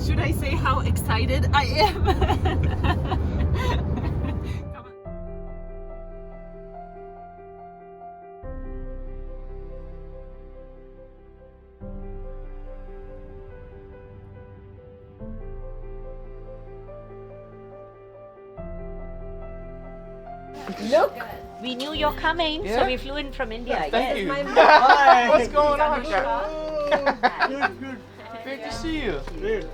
Should I say how excited I am? Come on. Look, we knew you're coming, so we flew in from India. Thank you. Hi. What's going on? Good, good. Great to see you. Great.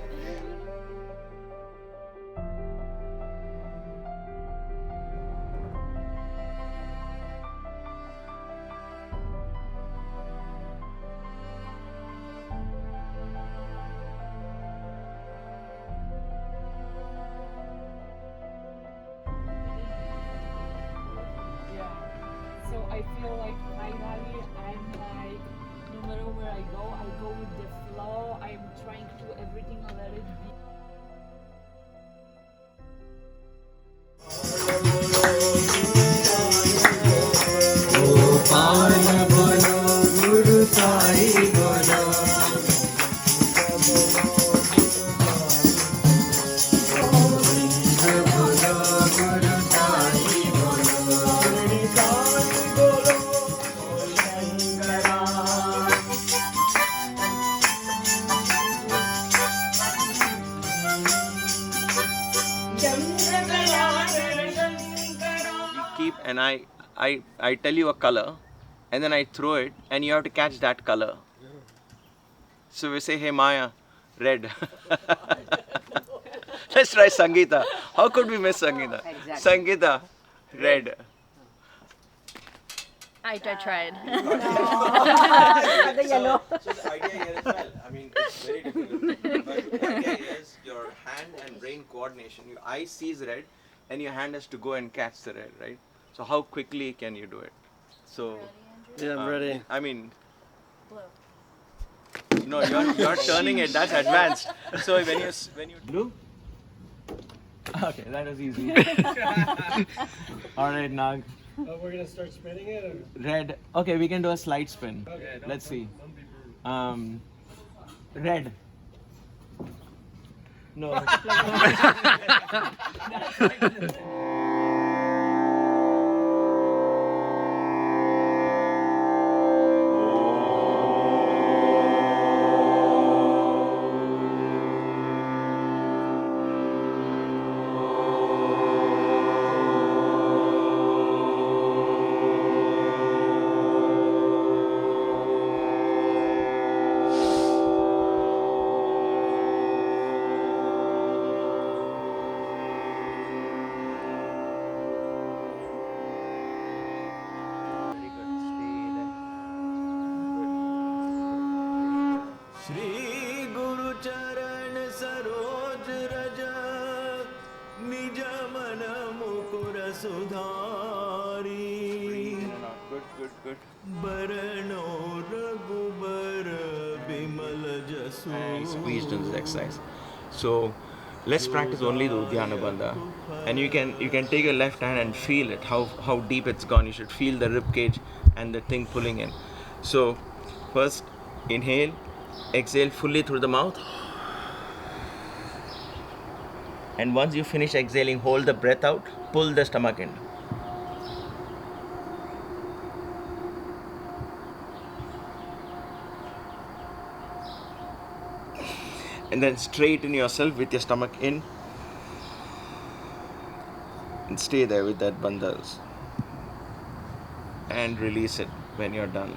So I feel like finally I'm like, no matter where I go with the flow. I'm trying to do everything and let it be. And I tell you a color, and then I throw it, and you have to catch that color. So we say, hey Maya, red. Let's try Sangeeta. How could we miss Sangeeta? Exactly. Sangeeta, red. I tried. The yellow. So the idea here is, well, I mean, it's very difficult. But the idea is your hand and brain coordination. Your eye sees red, and your hand has to go and catch the red, right? So how quickly can you do it? So Yeah, I'm ready. I mean, no, you're turning it. That's advanced. So when you blue. Okay, that was easy. All right, Nag. We're gonna start spinning it. Or? Red. Okay, we can do a slight spin. Okay. Let's see. Red. No. Good. And squeezed in this exercise. So let's practice only the Uddiyana Bandha. And you can take your left hand and feel it, how deep it's gone. You should feel the rib cage and the thing pulling in. So first inhale, exhale fully through the mouth. And once you finish exhaling, hold the breath out, pull the stomach in. And then straighten yourself with your stomach in. And stay there with that bandhas. And release it when you're done.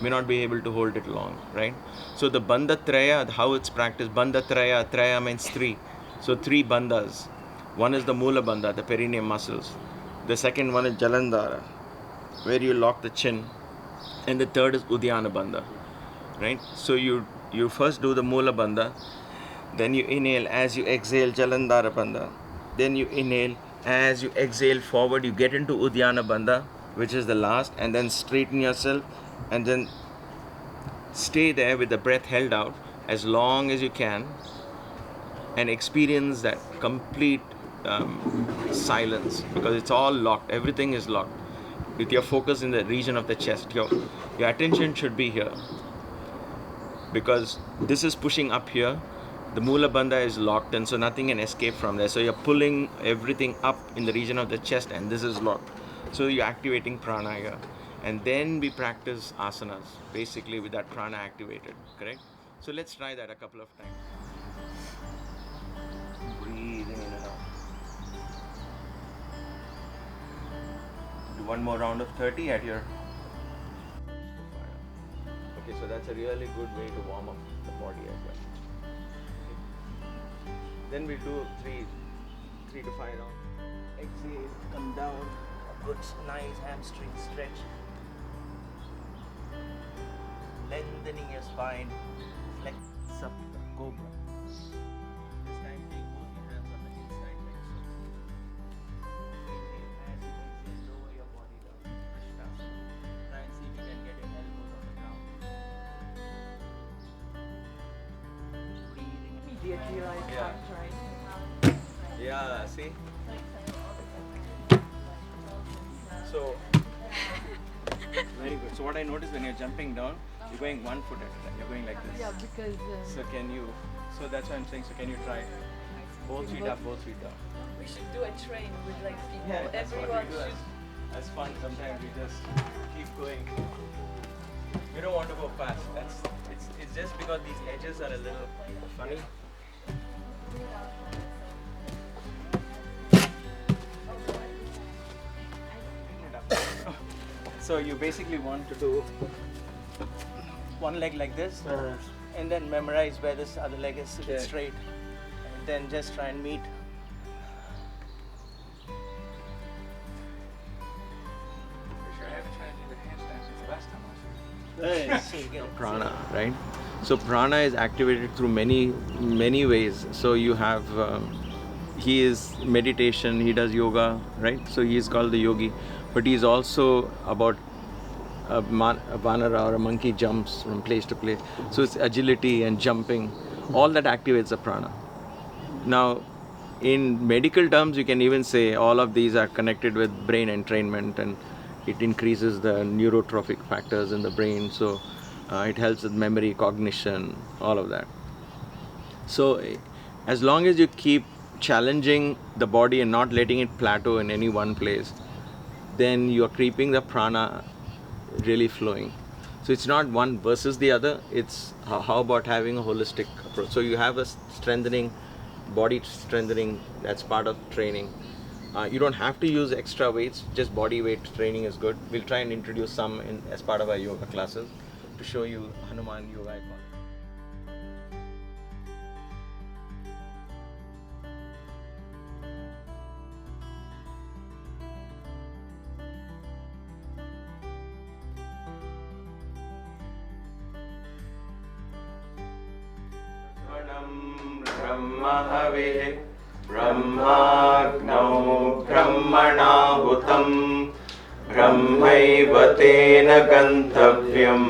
May not be able to hold it long, right? So the bandha traya, how it's practiced, bandha traya, traya means three. So three bandhas. One is the mula bandha, the perineum muscles. The second one is jalandhara, where you lock the chin. And the third is uddiyana bandha, right? So you first do the mula bandha, then you inhale as you exhale jalandhara bandha, then you inhale as you exhale forward, you get into uddiyana bandha, which is the last, and then straighten yourself and then stay there with the breath held out as long as you can and experience that complete silence, because it's all locked, everything is locked, with your focus in the region of the chest. Your attention should be here, because this is pushing up here the Mula Bandha is locked in, so nothing can escape from there. So you're pulling everything up in the region of the chest, and this is locked. So you're activating Prana here. And then we practice asanas, basically with that Prana activated, correct? So let's try that a couple of times. Breathing in and out. Do one more round of 30 at your... Okay, so that's a really good way to warm up the body as well. Then we'll do 3 to 5 rounds. Exhale, come down, a good nice hamstring stretch. Lengthening your spine, flex up the cobra. This time take both your hands on the inside leg. Inhale as you exhale, lower your body down. Krishnasana. Try and see if you can get your elbows on the ground. Breathing. Immediately like Yeah. I'm trying. Yeah, see? So, very good. So what I noticed when you're jumping down, you're going one foot at a time. You're going like this. Yeah, because So can you, so that's what I'm saying, so can you try both feet up, both feet down? we should do a train with like people. Yeah, that's what Everyone we do should. as fun. Sometimes we just keep going. We don't want to go fast. It's just because these edges are a little funny. So you basically want to do one leg like this, and then memorize where this other leg is sitting straight, and then just try and meet. Prana, right? So prana is activated through many ways. So you have he is meditation, he does yoga, right? So he is called the yogi, but he is also about a vanara or a monkey jumps from place to place. So it's agility and jumping, all that activates the prana. Now, in medical terms, you can even say all of these are connected with brain entrainment, and it increases the neurotrophic factors in the brain. So it helps with memory, cognition, all of that. So as long as you keep challenging the body and not letting it plateau in any one place, then you are keeping the prana really flowing. So it's not one versus the other, it's how about having a holistic approach. So you have a strengthening, body strengthening, that's part of training. You don't have to use extra weights, just body weight training is good. We'll try and introduce some as part of our yoga classes to show you Hanuman yoga, I call it. Brahmahavihe Brahmagnau Brahmanahutam Brahmaiva tena gantavyam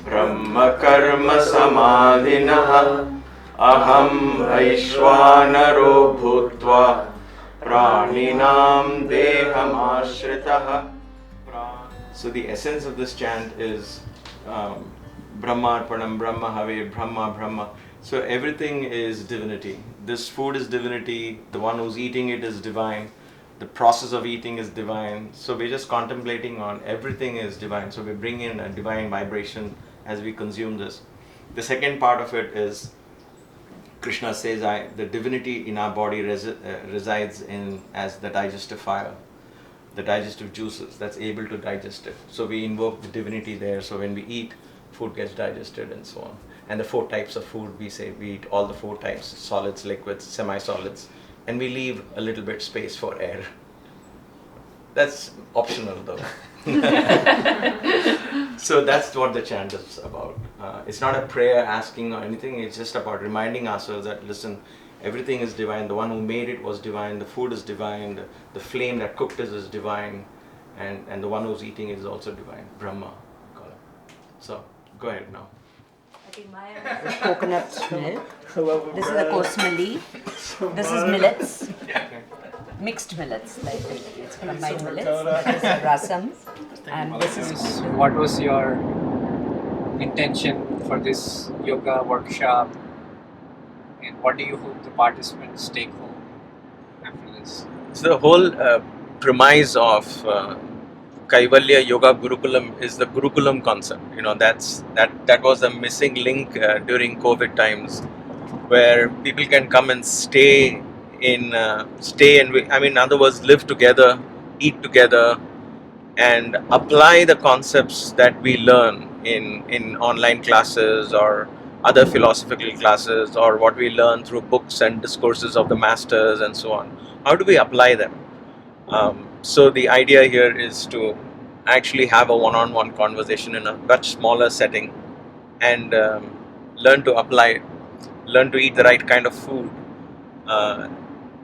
Brahma karma samadhinah Aham Vaishwanaro bhutva Praninam deham ashritah. So the essence of this chant is Brahmarpanam, Brahmahave, Brahma, Brahma. So everything is divinity. This food is divinity. The one who's eating it is divine. The process of eating is divine. So we're just contemplating on everything is divine. So we bring in a divine vibration as we consume this. The second part of it is Krishna says the divinity in our body resides in as the digestive fire, the digestive juices that's able to digest it. So we invoke the divinity there. So when we eat, food gets digested and so on. And the 4 types of food, we say we eat all the 4 types: solids, liquids, semi-solids, and we leave a little bit space for air. That's optional though. So that's what the chant is about. It's not a prayer asking or anything, it's just about reminding ourselves that, listen, everything is divine. The one who made it was divine, the food is divine, the flame that cooked it is divine, and the one who's eating it is also divine. Brahma, we call it. So, go ahead now. Okay, Maya is coconut milk. This is a coursemali. This is millets. Mixed millets, like it's combined millets. That is rasam. And this is What was your intention for this yoga workshop? And what do you hope the participants take home after this? So the whole premise of Kaivalya Yoga Gurkulam is the Gurukulam concept. That was the missing link during COVID times, where people can come and stay in in other words, live together, eat together, and apply the concepts that we learn in online classes or other philosophical classes, or what we learn through books and discourses of the masters and so on. How do we apply them? So the idea here is to actually have a one-on-one conversation in a much smaller setting, and learn to apply it, learn to eat the right kind of food, uh,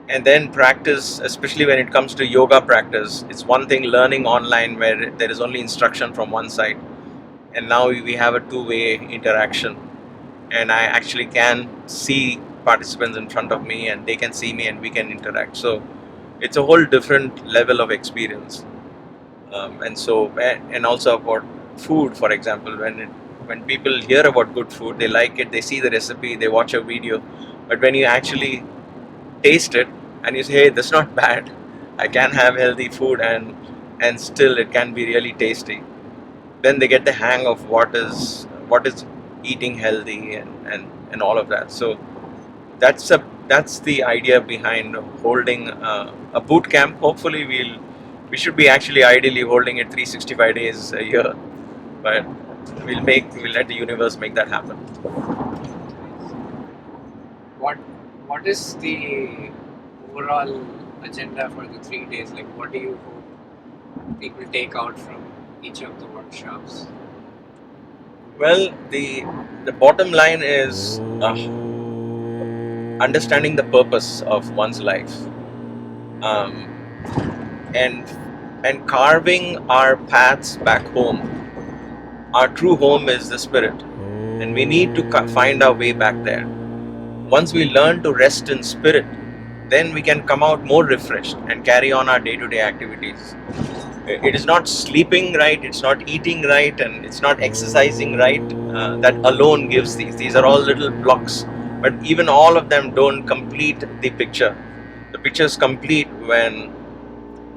and then practice, especially when it comes to yoga practice. It's one thing learning online where there is only instruction from one side, and now we have a two-way interaction, and I actually can see participants in front of me and they can see me and we can interact. So it's a whole different level of experience. And also about food, for example, when people hear about good food, they like it, they see the recipe, they watch a video, but when you actually taste it and you say, hey, that's not bad, I can have healthy food and still it can be really tasty, then they get the hang of what is eating healthy and all of that. So that's the idea behind holding a boot camp. Hopefully we should be actually ideally holding it 365 days a year, but we'll let the universe make that happen. What is the overall agenda for the 3 days? Like, what do you hope people take out from each of the workshops? Well, the bottom line is understanding the purpose of one's life, um, and carving our paths back home. Our true home is the spirit, and we need to find our way back there. Once we learn to rest in spirit, then we can come out more refreshed and carry on our day-to-day activities. It is not sleeping right, it's not eating right, and it's not exercising right that alone gives these. These are all little blocks, but even all of them don't complete the picture. The picture is complete when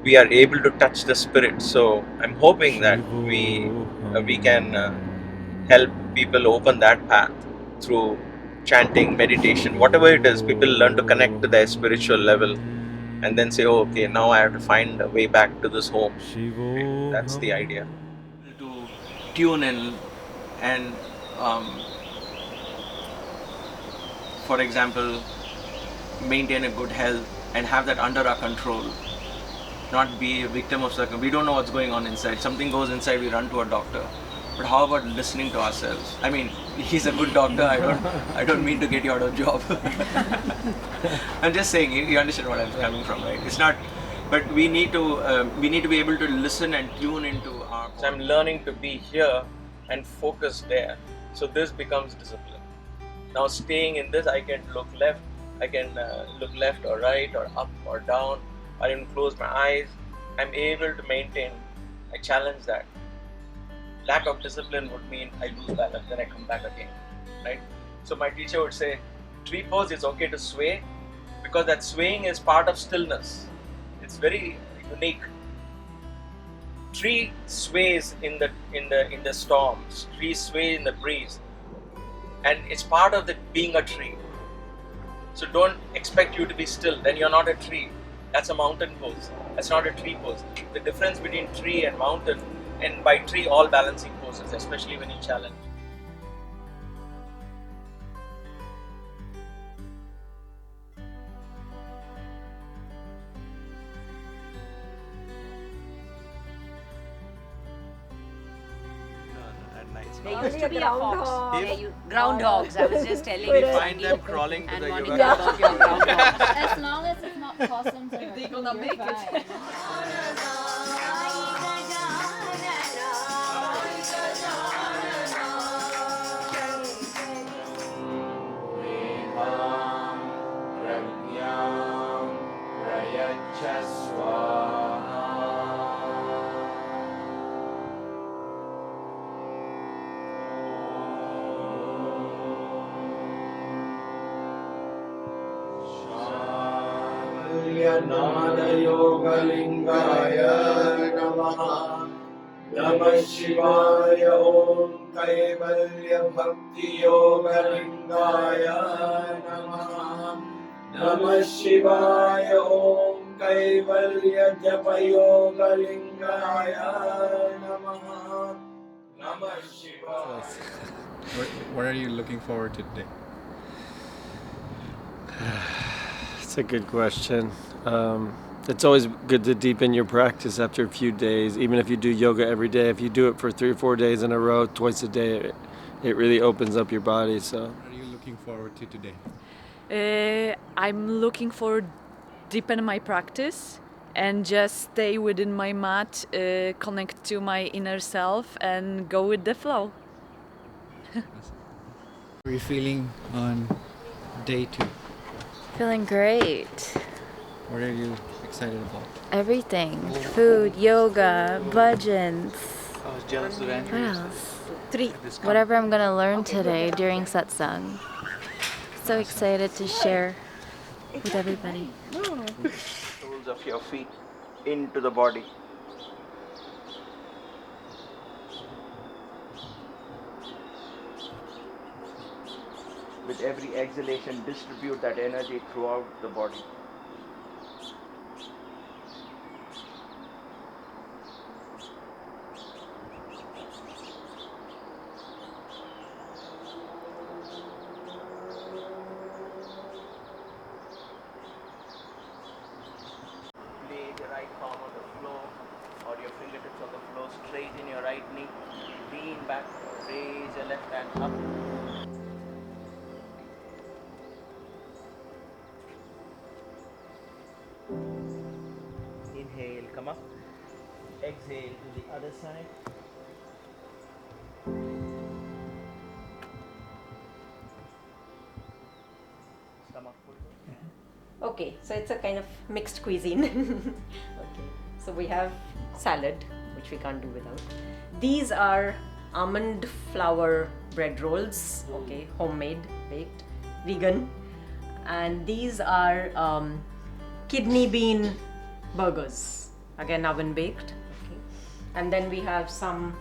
we are able to touch the spirit. So I'm hoping that we can help people open that path through chanting, meditation, whatever it is. People learn to connect to their spiritual level and then say, oh, okay, now I have to find a way back to this home. That's the idea. To tune in and, for example, maintain a good health and have that under our control. Not be a victim of circumstance. We don't know what's going on inside. Something goes inside, we run to a doctor. But how about listening to ourselves? I mean, he's a good doctor. I don't mean to get you out of job. I'm just saying, you understand what I'm coming from, right? It's not, but we need to be able to listen and tune into our. So I'm learning to be here and focus there. So this becomes discipline. Now staying in this, I can look left. I can look left or right or up or down. I can close my eyes. I'm able to maintain. I challenge that. Lack of discipline would mean I lose balance, then I come back again, right? So my teacher would say, tree pose is okay to sway because that swaying is part of stillness. It's very unique. Tree sways in the storms. Tree sway in the breeze, and it's part of the being a tree. So don't expect you to be still. Then you're not a tree. That's a mountain pose. That's not a tree pose. The difference between tree and mountain, and by tree all balancing poses, especially when you challenge. There used to be a fox. Groundhogs. I was just telling We you. find them crawling to and the wanting yoga. to love your groundhogs. As long as it's not possums or They gonna make it. Yogalingaya Namaha. Namah Shivaya Om Kaivalya Bhakti Yogalingaya Namaha. Namah Shivaya Om Kaivalya Japa Yogalingaya Namaha. Namah Shivaya. What are you looking forward to today? It's a good question. It's always good to deepen your practice after a few days. Even if you do yoga every day, if you do it for 3 or 4 days in a row, twice a day, it really opens up your body. So, What are you looking forward to today? I'm looking for deepen my practice and just stay within my mat, connect to my inner self and go with the flow. How are you feeling on day 2? Feeling great. What are you excited about? Everything. Food, yoga, bhajans. I was jealous of Andrew. What else? Whatever I'm gonna learn today during satsang. So excited to share with everybody. Soles of your feet into the body. With every exhalation, distribute that energy throughout the body. Lay the right palm on the floor or your fingertips on the floor, straighten your right knee, lean back, raise your left hand up. Inhale, come up. Exhale to the other side. Stomach full. Okay, so it's a kind of mixed cuisine. Okay, so we have salad, which we can't do without. These are almond flour bread rolls, okay, homemade, baked, vegan. And these are kidney bean burgers, again oven baked. Okay. And then we have some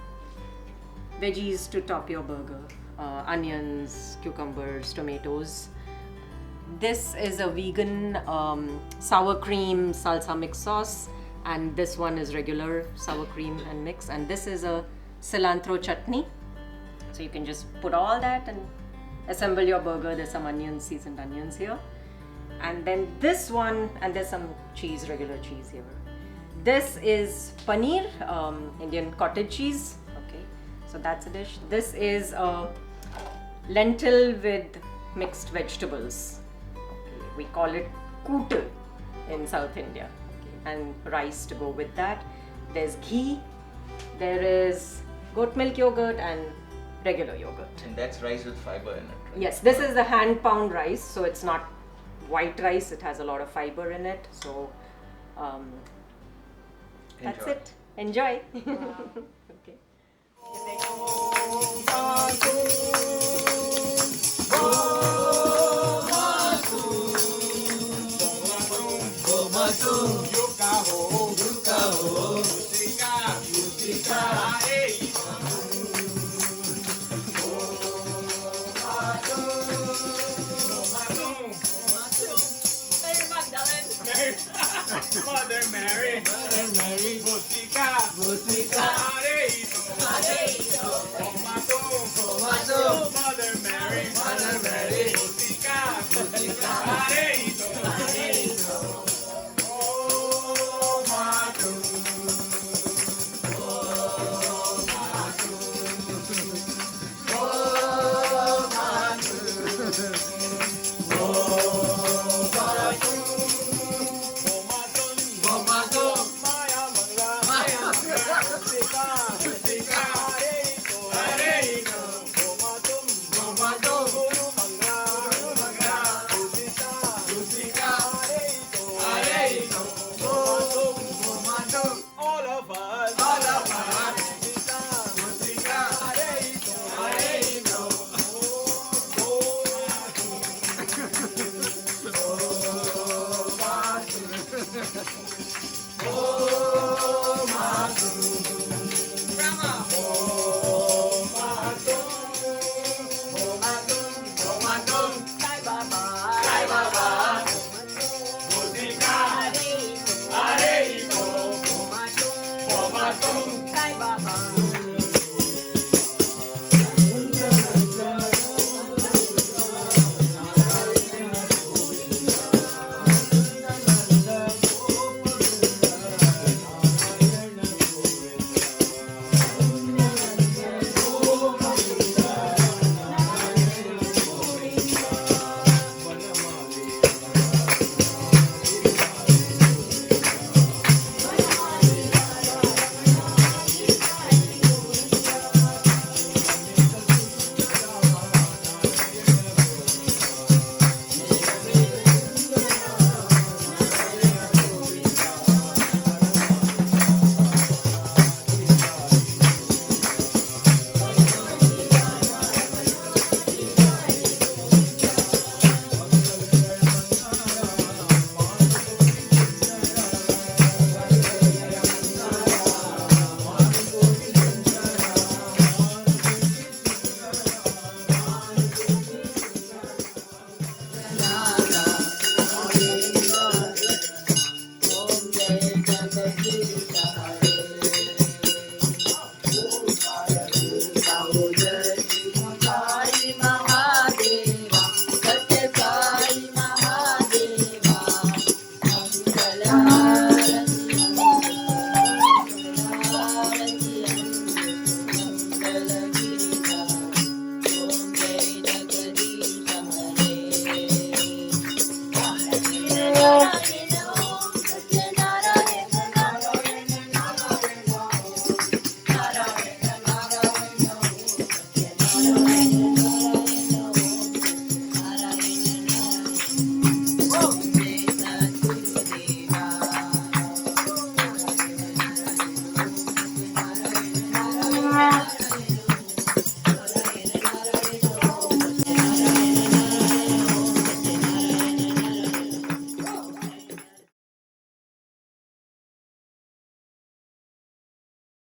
veggies to top your burger, onions, cucumbers, tomatoes. This is a vegan sour cream salsa mix sauce, and this one is regular sour cream and mix, and this is a cilantro chutney. So you can just put all that and assemble your burger. There's some onions, seasoned onions here. And then this one, and there's some cheese, regular cheese here. This is paneer, Indian cottage cheese. Okay, so that's a dish. This is a lentil with mixed vegetables. Okay, we call it kootu in South India. Okay, and rice to go with that. There's ghee. There is goat milk yogurt and regular yogurt. And that's rice with fiber in it, right? Yes, this is the hand pound rice, so it's not white rice, it has a lot of fiber in it. So that's Enjoy. it. Enjoy. Okay. Mother Mary, Botica, Areito, Mother Mary, Botica, Areito, oh, Matu, Kai Baba.